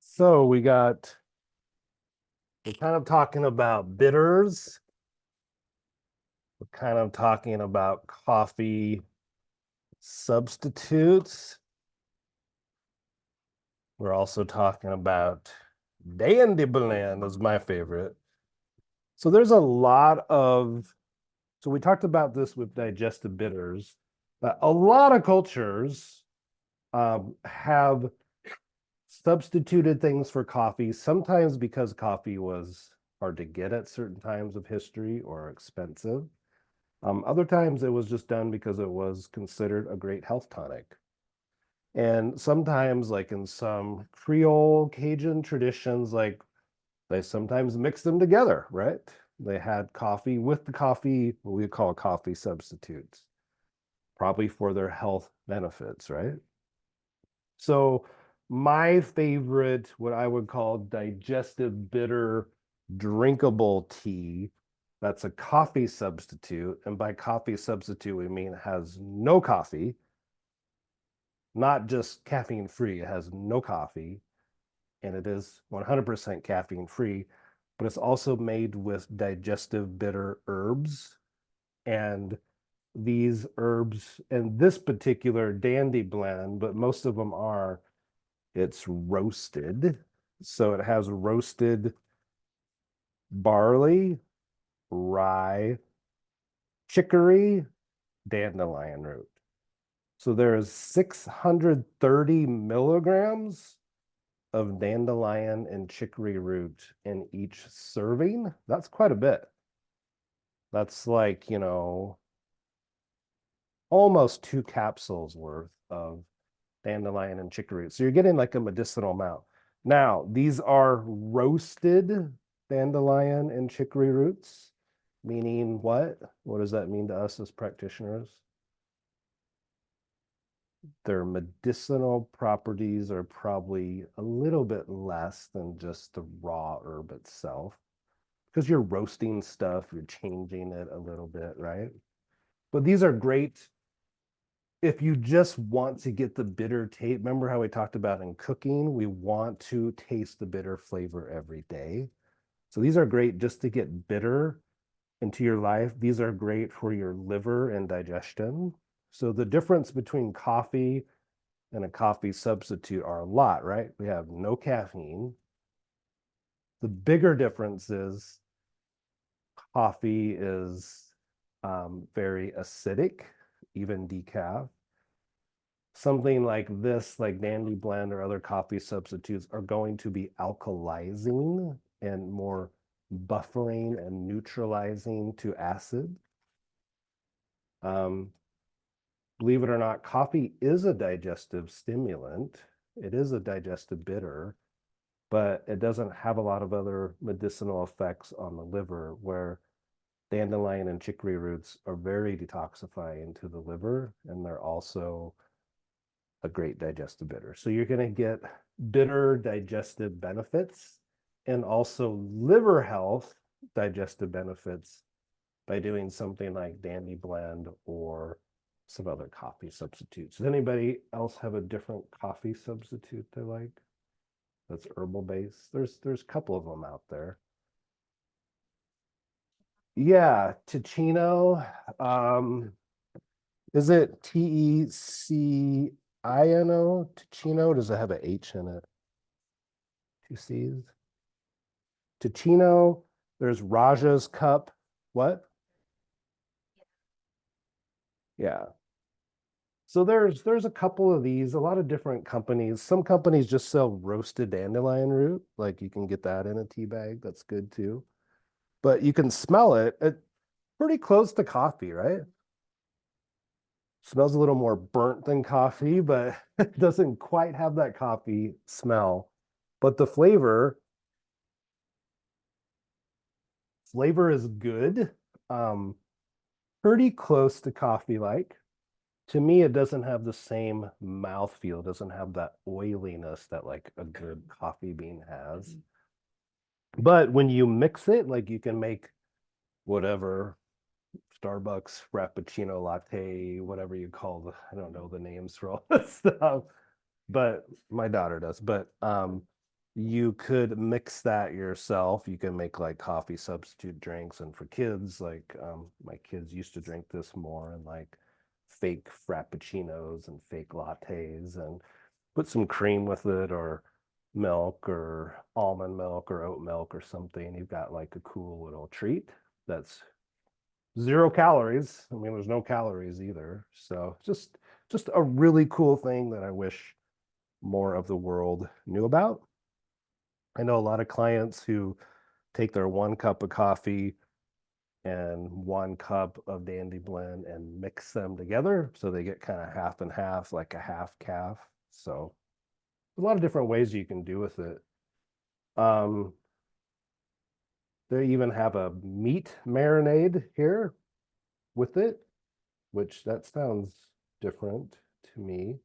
So we're kind of talking about bitters. We're kind of talking about coffee substitutes. We're also talking about dandy blend is my favorite. So there's a lot of, so we talked about this with digestive bitters, but a lot of cultures have substituted things for coffee, sometimes because coffee was hard to get at certain times of history or expensive. Other times it was just done because it was considered a great health tonic. And sometimes, like in some Creole Cajun traditions, like they sometimes mix them together, right? They had coffee with the coffee, what we call coffee substitutes, probably for their health benefits, right? So my favorite, what I would call digestive bitter drinkable tea, that's a coffee substitute. And by coffee substitute, we mean it has no coffee, not just caffeine free, it has no coffee, and it is 100% caffeine free, but it's also made with digestive bitter herbs. And these herbs, and this particular dandy blend, but most of them are, it's roasted. So it has roasted barley, rye, chicory, dandelion root. So there's 630 milligrams of dandelion and chicory root in each serving. That's quite a bit. That's like, almost 2 capsules worth of dandelion and chicory. So you're getting like a medicinal amount. Now, these are roasted dandelion and chicory roots, meaning what? What does that mean to us as practitioners? Their medicinal properties are probably a little bit less than just the raw herb itself, because you're roasting stuff, you're changing it a little bit, right? But these are great if you just want to get the bitter taste. Remember how we talked about in cooking, we want to taste the bitter flavor every day. So these are great just to get bitter into your life. These are great for your liver and digestion. So the difference between coffee and a coffee substitute are a lot, right? We have no caffeine. The bigger difference is coffee is very acidic, even decaf. Something like this, like Dandy Blend or other coffee substitutes, are going to be alkalizing and more buffering and neutralizing to acid. Believe it or not, coffee is a digestive stimulant. It is a digestive bitter, but it doesn't have a lot of other medicinal effects on the liver, where dandelion and chicory roots are very detoxifying to the liver, and they're also a great digestive bitter. So you're going to get bitter digestive benefits and also liver health digestive benefits by doing something like Dandy Blend or some other coffee substitutes. Does anybody else have a different coffee substitute they like that's herbal based? There's a couple of them out there. Yeah, Ticino. Is it Tecino? Ticino? Does it have a H in it? 2 C's. Ticino. There's Raja's Cup. What? Yeah. So there's a couple of these, a lot of different companies. Some companies just sell roasted dandelion root, like you can get that in a tea bag. That's good too. But you can smell it. It's pretty close to coffee, right? Smells a little more burnt than coffee, but it doesn't quite have that coffee smell. But the flavor is good. Um, Pretty close to coffee like. To me, it doesn't have the same mouth feel. It doesn't have that oiliness that like a good coffee bean has. But when you mix it, like you can make whatever Starbucks Frappuccino latte, whatever you call the, I don't know the names for all this stuff, but my daughter does. But you could mix that yourself. You can make like coffee substitute drinks, and for kids, like my kids used to drink this more, and like fake frappuccinos and fake lattes, and put some cream with it, or milk or almond milk or oat milk or something. You've got like a cool little treat that's 0 calories. I mean, there's no calories either. So just a really cool thing that I wish more of the world knew about. I know a lot of clients who take their 1 cup of coffee and 1 cup of Dandy Blend and mix them together. So they get kind of half and half, like a half calf. So a lot of different ways you can do with it. They even have a meat marinade here with it, which that sounds different to me.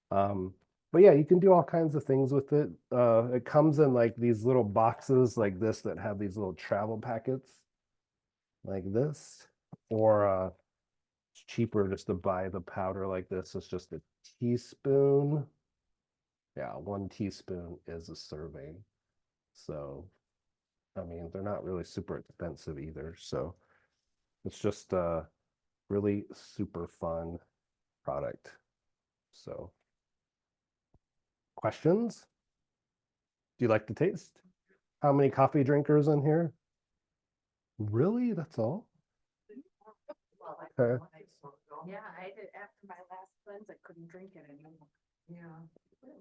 But yeah, you can do all kinds of things with it. It comes in like these little boxes like this that have these little travel packets like this, or it's cheaper just to buy the powder like this. It's just a teaspoon. Yeah, 1 teaspoon is a serving. So, I mean, they're not really super expensive either. So it's just a really super fun product. So, questions? Do you like the taste? How many coffee drinkers in here? Really? That's all? Okay. Yeah, I did after my last cleanse, I couldn't drink it anymore. Yeah.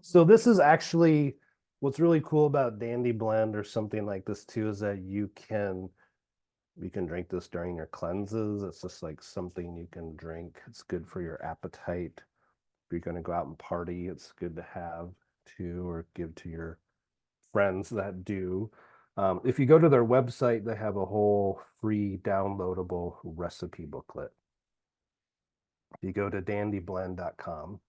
So this is actually what's really cool about Dandy Blend or something like this too, is that you can drink this during your cleanses. It's just like something you can drink. It's good for your appetite. If you're going to go out and party, it's good to have too, or give to your friends that do. If you go to their website, they have a whole free downloadable recipe booklet. If you go to dandyblend.com,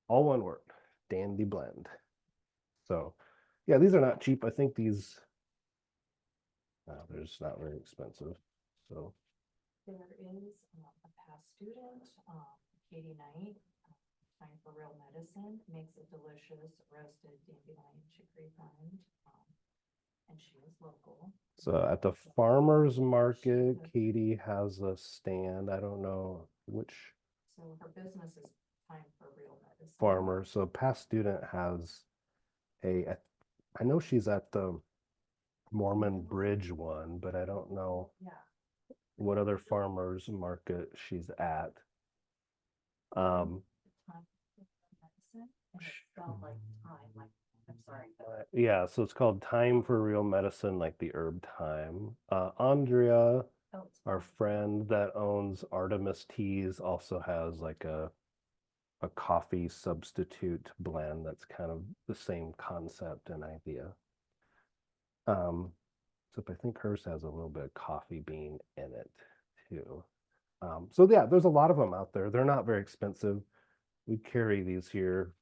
all one word, Dandy Blend. So yeah, these are not cheap. I think these, they're just not very expensive. So there is a past student, Katie Knight, Time for Real Medicine, makes a delicious roasted dandelion chicory blend, and she is local. So at the farmer's market, Katie has a stand. I don't know which. So her business is Time for Real Medicine. Farmer. So past student has I know she's at the Mormon Bridge one, but I don't know what other farmers market she's at. Yeah, so it's called Time for Real Medicine, like the herb thyme. Andrea, our friend that owns Artemis Teas, also has like a coffee substitute blend that's kind of the same concept and idea. Except I think hers has a little bit of coffee bean in it too. So yeah, there's a lot of them out there. They're not very expensive. We carry these here,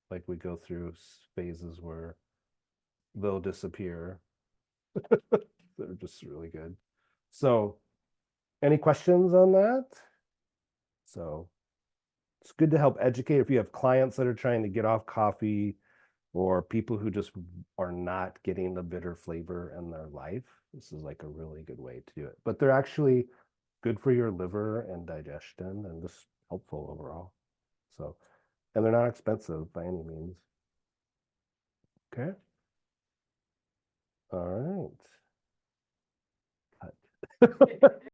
like we go through phases where they'll disappear. They're just really good. So, any questions on that? So, it's good to help educate if you have clients that are trying to get off coffee, or people who just are not getting the bitter flavor in their life. This is like a really good way to do it. But they're actually good for your liver and digestion, and just helpful overall. So, and they're not expensive by any means. Okay. All right. Cut.